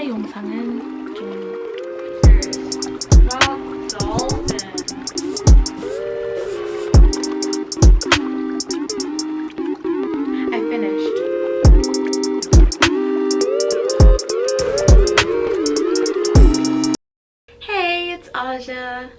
오늘의 영상은 좀 I finished. Hey, it's Aja.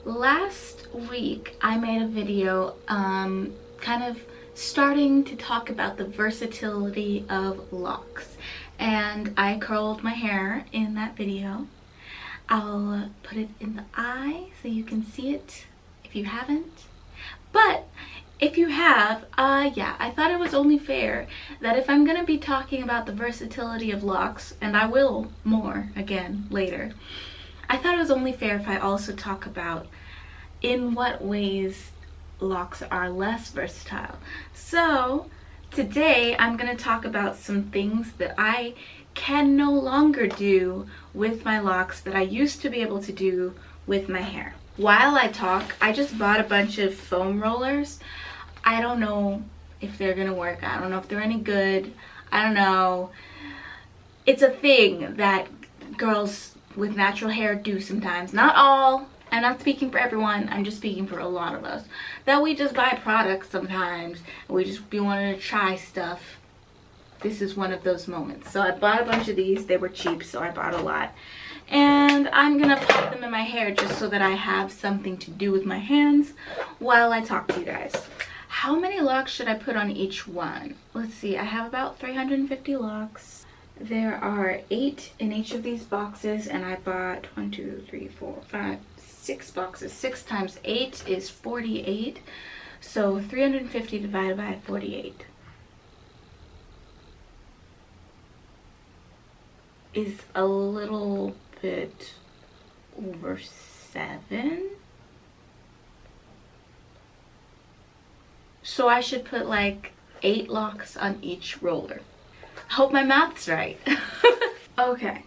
Last week I made a video kind of starting to talk about the versatility of locks, and I curled my hair in that video. I'll put it in the eye so you can see it if you haven't, but if you have, yeah, I thought it was only fair that if I'm gonna be talking about the versatility of locks, and I will more again later, I thought it was only fair if I also talk about in what ways locks are less versatile. So today I'm going to talk about some things that I can no longer do with my locks that I used to be able to do with my hair. While I talk, I just bought a bunch of foam rollers. I don't know if they're going to work. I don't know if they're any good. I don't know. It's a thing that girls with natural hair do sometimes. Not all. I'm not speaking for everyone, I'm just speaking for a lot of us, that we just buy products sometimes and we just be wanting to try stuff. This is one of those moments. So I bought a bunch of these. They were cheap, so I bought a lot, and I'm gonna pop them in my hair just so that I have something to do with my hands while I talk to you guys. How many locks should I put on each one? Let's see, I have about 350 locks. There are 8 in each of these boxes, and I bought 1, 2, 3, 4, 5, 6 boxes. 6 times 8 is 48. So 350 divided by 48 is a little bit over 7. So I should put like 8 locks on each roller. I hope my math's right. Okay,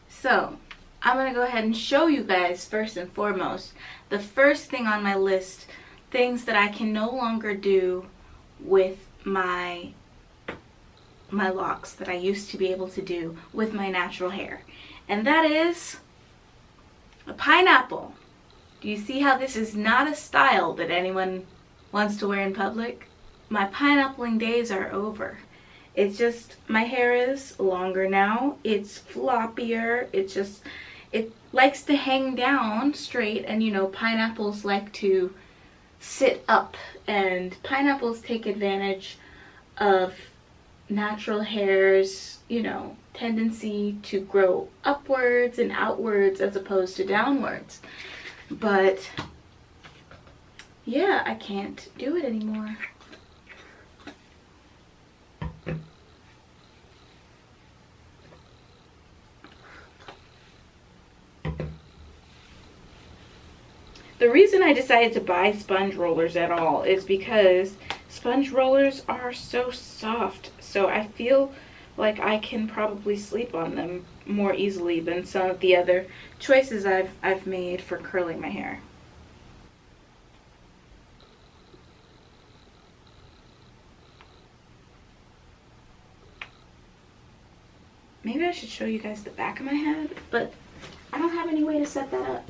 so I'm gonna go ahead and show you guys first and foremost the first thing on my list, things that I can no longer do with my locks that I used to be able to do with my natural hair, and that is a pineapple. Do you see how this is not a style that anyone wants to wear in public? My pineappling days are over. It's just, my hair is longer now, it's floppier, it likes to hang down straight, and you know, pineapples like to sit up, and pineapples take advantage of natural hair's, you know, tendency to grow upwards and outwards as opposed to downwards. But yeah, I can't do it anymore. The reason I decided to buy sponge rollers at all is because sponge rollers are so soft, so I feel like I can probably sleep on them more easily than some of the other choices I've made for curling my hair. Maybe I should show you guys the back of my head, but I don't have any way to set that up.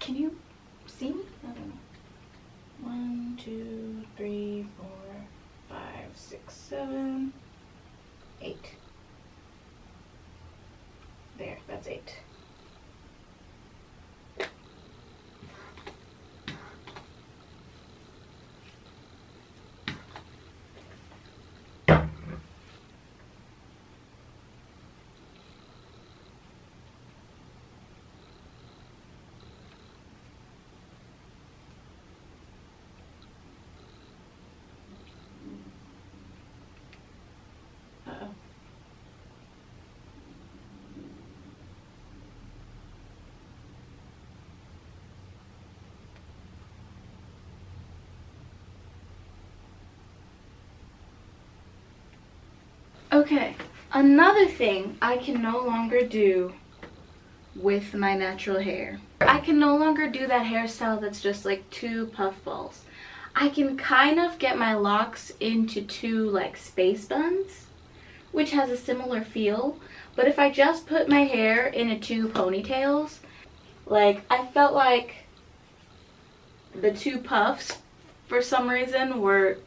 Can you see me? I don't know. 1, 2, 3, 4, 5, 6, 7, 8. There, that's 8. Okay, another thing I can no longer do with my natural hair. I can no longer do that hairstyle that's just like 2 puffballs. I can kind of get my locks into 2 like space buns, which has a similar feel. But if I just put my hair into 2 ponytails, like, I felt like the 2 puffs for some reason were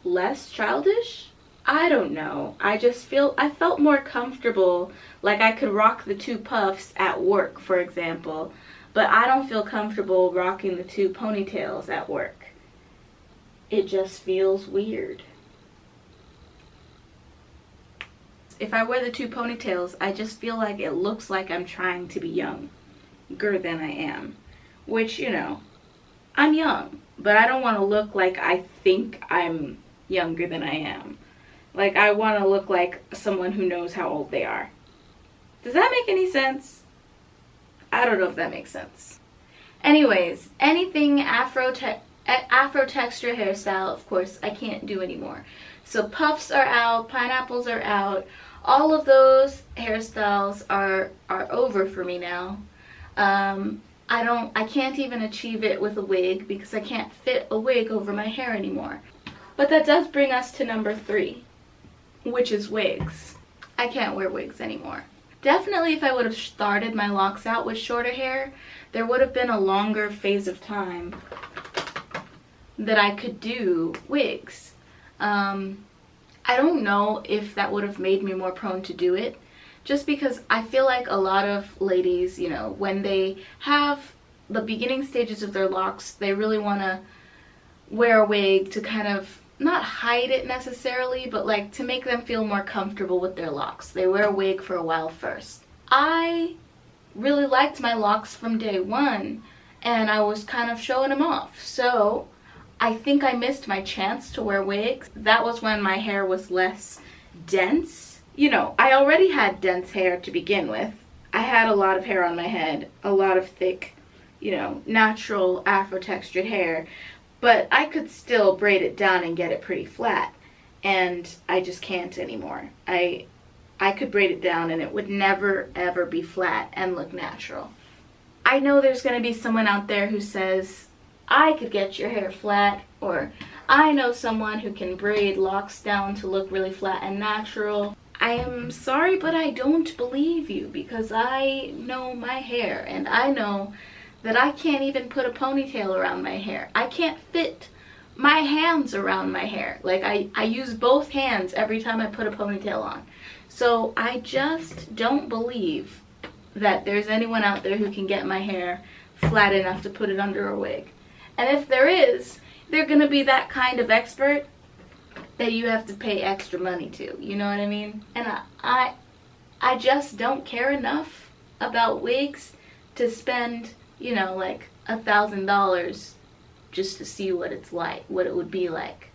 less childish. I don't know. I felt more comfortable, like I could rock the 2 puffs at work, for example, but I don't feel comfortable rocking the 2 ponytails at work. It just feels weird. If I wear the 2 ponytails, I just feel like it looks like I'm trying to be younger than I am, which, you know, I'm young, but I don't want to look like I think I'm younger than I am. Like, I want to look like someone who knows how old they are. Does that make any sense? I don't know if that makes sense. Anyways, anything Afro texture hairstyle, of course, I can't do anymore. So puffs are out, pineapples are out. All of those hairstyles are over for me now. I can't even achieve it with a wig because I can't fit a wig over my hair anymore. But that does bring us to number 3, which is wigs. I can't wear wigs anymore. Definitely if I would have started my locks out with shorter hair, there would have been a longer phase of time that I could do wigs. I don't know if that would have made me more prone to do it, just because I feel like a lot of ladies, you know, when they have the beginning stages of their locks, they really want to wear a wig to kind of not hide it necessarily, but like to make them feel more comfortable with their locks. They wear a wig for a while first. I really liked my locks from day one, and I was kind of showing them off. So I think I missed my chance to wear wigs. That was when my hair was less dense. You know, I already had dense hair to begin with. I had a lot of hair on my head, a lot of thick, you know, natural Afro textured hair. But I could still braid it down and get it pretty flat, and I just can't anymore. I could braid it down and it would never ever be flat and look natural. I know there's going to be someone out there who says, I could get your hair flat, or I know someone who can braid locks down to look really flat and natural. I am sorry, but I don't believe you, because I know my hair, and I know that I can't even put a ponytail around my hair. I can't fit my hands around my hair. Like, I use both hands every time I put a ponytail on. So I just don't believe that there's anyone out there who can get my hair flat enough to put it under a wig. And if there is, they're gonna be that kind of expert that you have to pay extra money to. You know what I mean? And I just don't care enough about wigs to spend, you know, like $1,000 just to see what it's like, what it would be like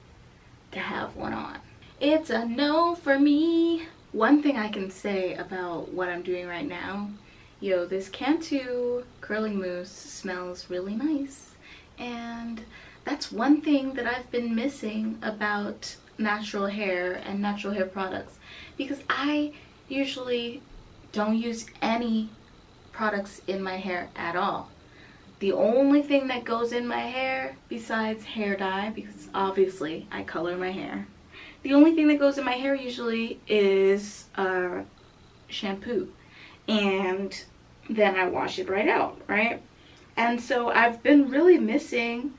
to have one on. It's a no for me. One thing I can say about what I'm doing right now, yo, this Cantu curling mousse smells really nice. And that's one thing that I've been missing about natural hair and natural hair products, because I usually don't use any products in my hair at all. The only thing that goes in my hair besides hair dye, because obviously I color my hair, the only thing that goes in my hair usually is shampoo, and then I wash it right out, right? And so I've been really missing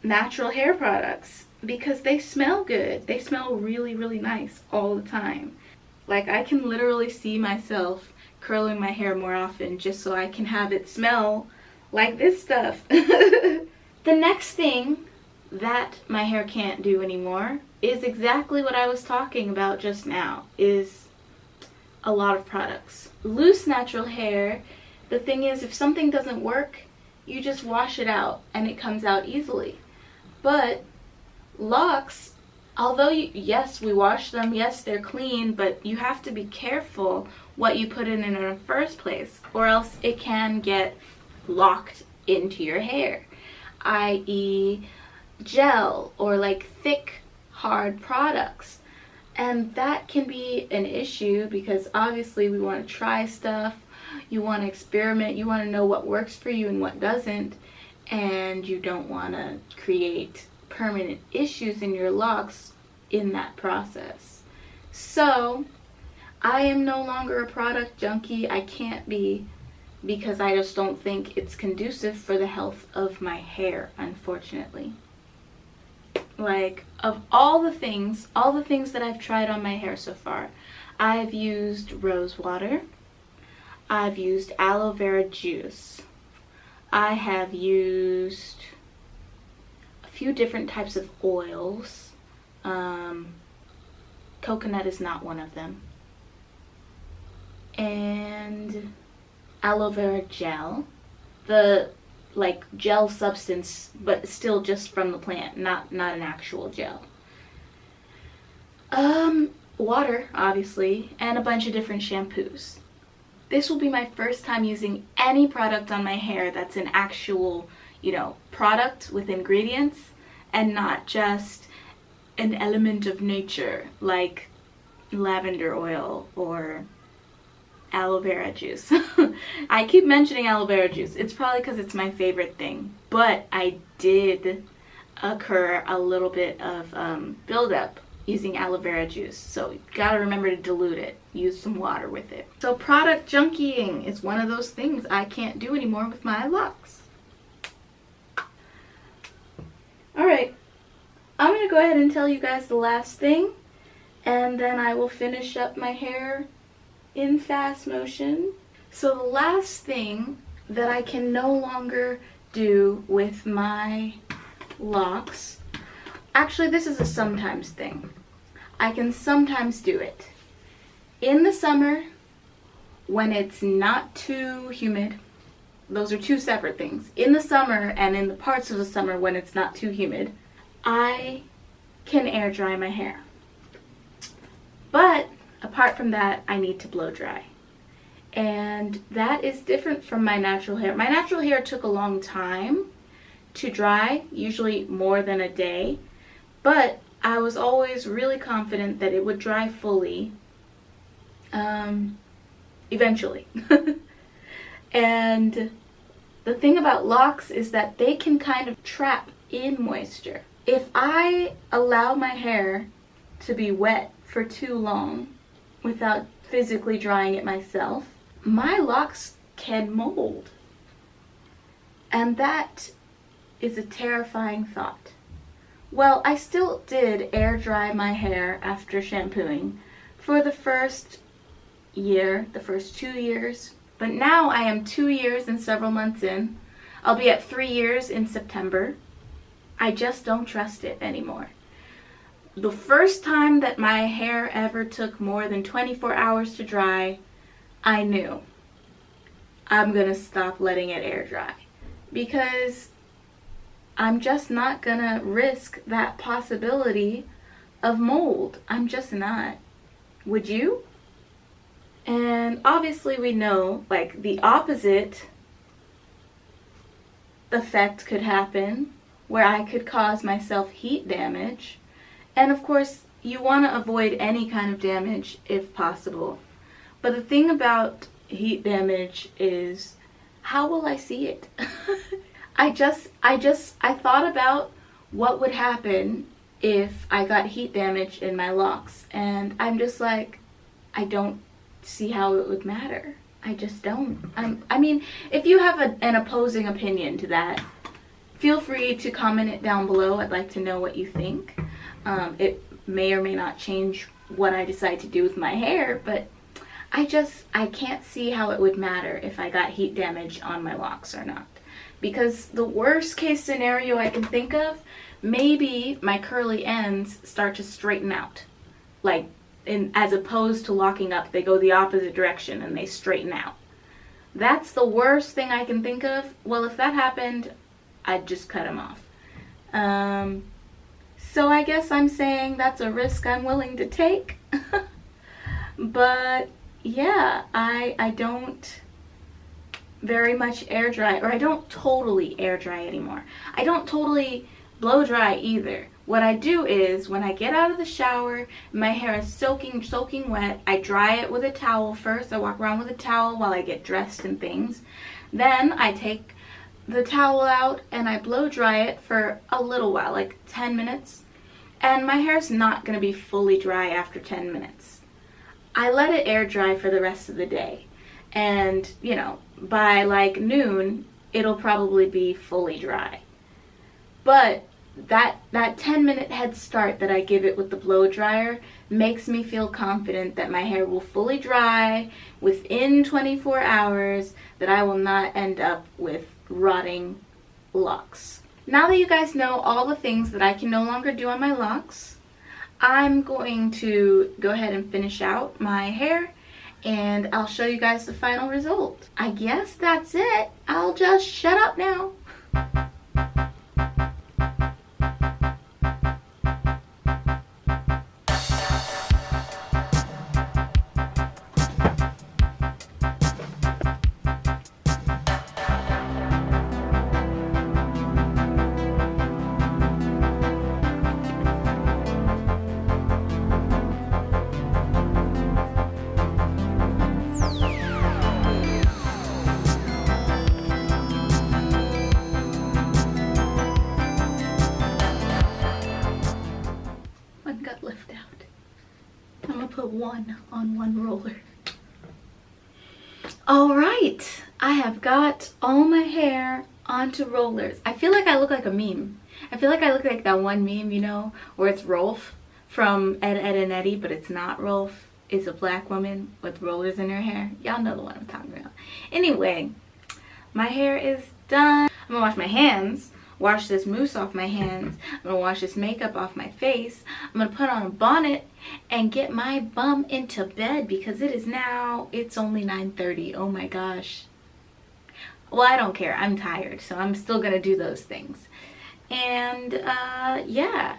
natural hair products because they smell good. They smell really, really nice all the time. Like, I can literally see myself curling my hair more often just so I can have it smell like this stuff. The next thing that my hair can't do anymore is exactly what I was talking about just now, is a lot of products. Loose natural hair, the thing is, if something doesn't work, you just wash it out and it comes out easily. But locks, although yes, we wash them, yes, they're clean, but you have to be careful what you put in the first place, or else it can get locked into your hair, i.e. gel or like thick, hard products. And that can be an issue because obviously we want to try stuff, you want to experiment, you want to know what works for you and what doesn't, and you don't want to create permanent issues in your locks in that process. So I am no longer a product junkie. I can't be, because I just don't think it's conducive for the health of my hair, unfortunately. Like, of all the things that I've tried on my hair so far, I've used rose water, I've used aloe vera juice, I have used a few different types of oils. Coconut is not one of them. And aloe vera gel, the like gel substance, but still just from the plant, not an actual gel. Water, obviously, and a bunch of different shampoos. This will be my first time using any product on my hair that's an actual, product with ingredients and not just an element of nature like lavender oil or aloe vera juice. I keep mentioning aloe vera juice. It's probably because it's my favorite thing, but I did occur a little bit of buildup using aloe vera juice, so you gotta remember to dilute it. Use some water with it. So product junkying is one of those things I can't do anymore with my locks. Alright, I'm gonna go ahead and tell you guys the last thing, and then I will finish up my hair in fast motion. So the last thing that I can no longer do with my locks, actually this is a sometimes thing. I can sometimes do it. In the summer, when it's not too humid, those are two separate things. In the summer and in the parts of the summer when it's not too humid, I can air dry my hair. But apart from that, I need to blow dry. And that is different from my natural hair. My natural hair took a long time to dry, usually more than a day. But I was always really confident that it would dry fully eventually. And the thing about locks is that they can kind of trap in moisture. If I allow my hair to be wet for too long without physically drying it myself, my locks can mold. And that is a terrifying thought. Well, I still did air dry my hair after shampooing for the first year, the first 2 years. But now I am 2 years and several months in. I'll be at 3 years in September. I just don't trust it anymore. The first time that my hair ever took more than 24 hours to dry, I knew I'm gonna stop letting it air dry, because I'm just not gonna risk that possibility of mold. I'm just not. Would you? And obviously we know, like, the opposite effect could happen, where I could cause myself heat damage. And of course, you want to avoid any kind of damage if possible. But the thing about heat damage is, how will I see it? I thought about what would happen if I got heat damage in my locks, and I'm just like, I don't see how it would matter. I just don't. I mean, if you have an opposing opinion to that, feel free to comment it down below. I'd like to know what you think. It may or may not change what I decide to do with my hair, but I can't see how it would matter if I got heat damage on my locks or not. Because the worst case scenario I can think of, maybe my curly ends start to straighten out. Like, as opposed to locking up, they go the opposite direction and they straighten out. That's the worst thing I can think of. Well, if that happened, I'd just cut them off. So I guess I'm saying that's a risk I'm willing to take. But yeah, I don't very much air dry, or I don't totally air dry anymore. I don't totally blow dry either. What I do is, when I get out of the shower, my hair is soaking wet, I dry it with a towel first. I walk around with a towel while I get dressed and things. Then I take the towel out and I blow dry it for a little while, like 10 minutes. and my hair's not going to be fully dry after 10 minutes. I let it air dry for the rest of the day, and you know, by like noon it'll probably be fully dry. But that 10-minute head start that I give it with the blow dryer makes me feel confident that my hair will fully dry within 24 hours, that I will not end up with rotting locks. Now that you guys know all the things that I can no longer do on my locks, I'm going to go ahead and finish out my hair, and I'll show you guys the final result. I guess that's it. I'll just shut up now. Put one on one roller. All right, I have got all my hair onto rollers. I feel like I look like a meme. I feel like I look like that one meme, you know, where it's Rolf from Ed, Ed and Eddie, but it's not Rolf. It's a black woman with rollers in her hair. Y'all know the one I'm talking about. Anyway, my hair is done. I'm gonna wash my hands, wash this mousse off my hands. I'm gonna wash this makeup off my face. I'm gonna put on a bonnet and get my bum into bed because it's only 9:30. Oh my gosh. Well, I don't care. I'm tired, so I'm still gonna do those things. And yeah,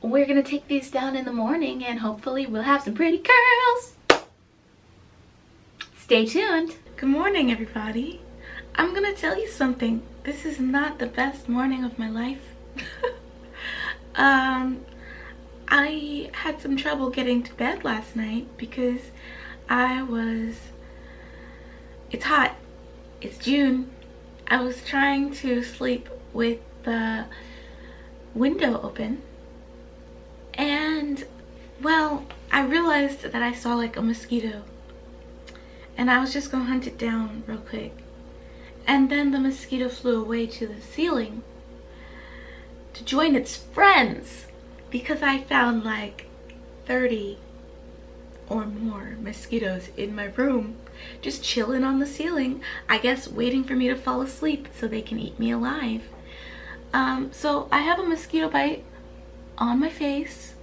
we're gonna take these down in the morning and hopefully we'll have some pretty curls. Stay tuned. Good morning, everybody. I'm gonna tell you something. This is not the best morning of my life. I had some trouble getting to bed last night because it's hot. It's June. I was trying to sleep with the window open, and well, I realized that I saw like a mosquito, and I was just gonna hunt it down real quick. And then the mosquito flew away to the ceiling to join its friends because I found like 30 or more mosquitoes in my room just chilling on the ceiling, I guess waiting for me to fall asleep so they can eat me alive. So I have a mosquito bite on my face,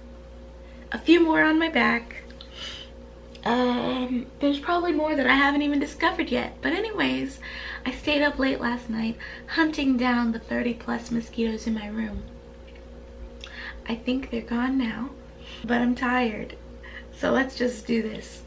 a few more on my back. There's probably more that I haven't even discovered yet, but anyways, I stayed up late last night hunting down the 30+ mosquitoes in my room. I think they're gone now, but I'm tired, so let's just do this.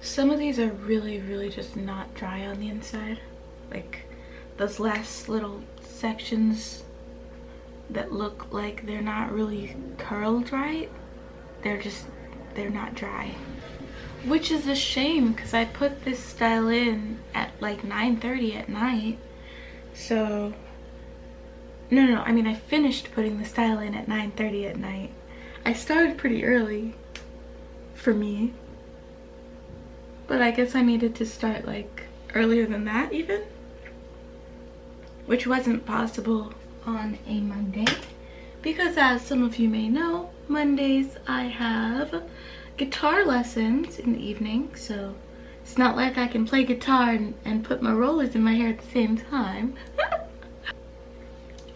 Some of these are really just not dry on the inside. Like those last little sections that look like they're not really curled right, they're not dry. Which is a shame because I put this style in at like 9:30 at night. So, no, I mean I finished putting the style in at 9:30 at night. I started pretty early for me. But I guess I needed to start like earlier than that even, which wasn't possible on a Monday because, as some of you may know, Mondays I have guitar lessons in the evening, so it's not like I can play guitar and put my rollers in my hair at the same time.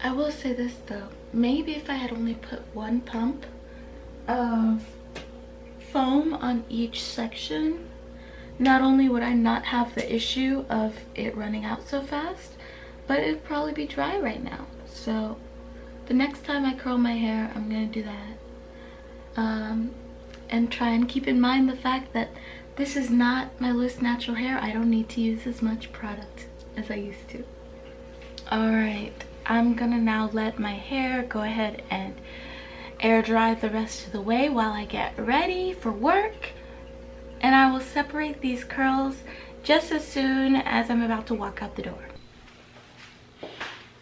I will say this though, maybe if I had only put one pump of foam on each section, not only would I not have the issue of it running out so fast, but it'd probably be dry right now. So the next time I curl my hair, I'm gonna do that. And try and keep in mind the fact that this is not my loose natural hair. I don't need to use as much product as I used to. All right, I'm gonna now let my hair go ahead and air dry the rest of the way while I get ready for work. And I will separate these curls just as soon as I'm about to walk out the door.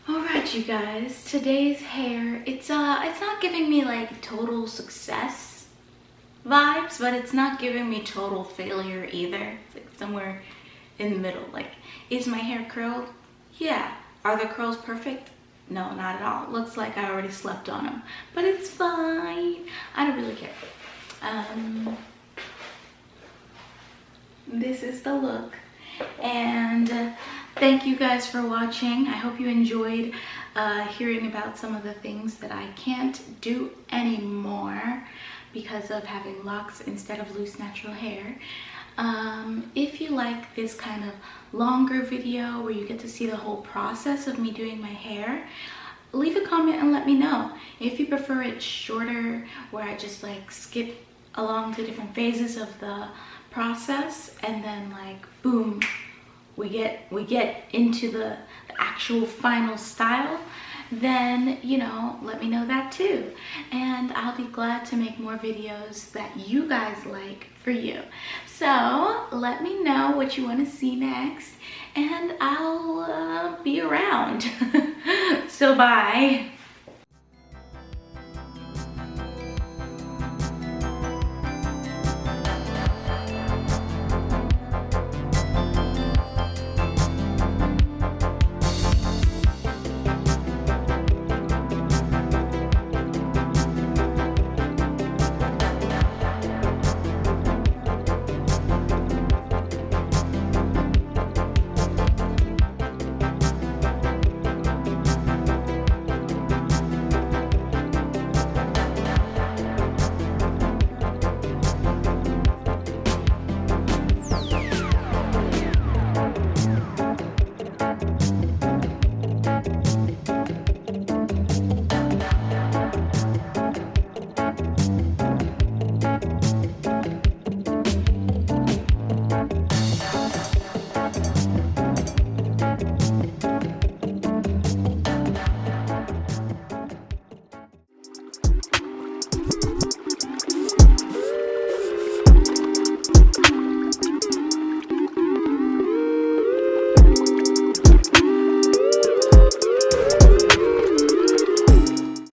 All right, you guys, today's hair, it's not giving me like total success vibes, but it's not giving me total failure either. It's like somewhere in the middle. Like, is my hair curled? Yeah. Are the curls perfect? No, not at all. It looks like I already slept on them, but it's fine. I don't really care. This is the look, and thank you guys for watching. I hope you enjoyed hearing about some of the things that I can't do anymore because of having locks instead of loose natural hair. If you like this kind of longer video where you get to see the whole process of me doing my hair, leave a comment and let me know. If you prefer it shorter, where I just like skip along to different phases of the process and then like boom, we get into the actual final style, then, you know, let me know that too. And I'll be glad to make more videos that you guys like for you. So let me know what you want to see next, and I'll be around. So bye.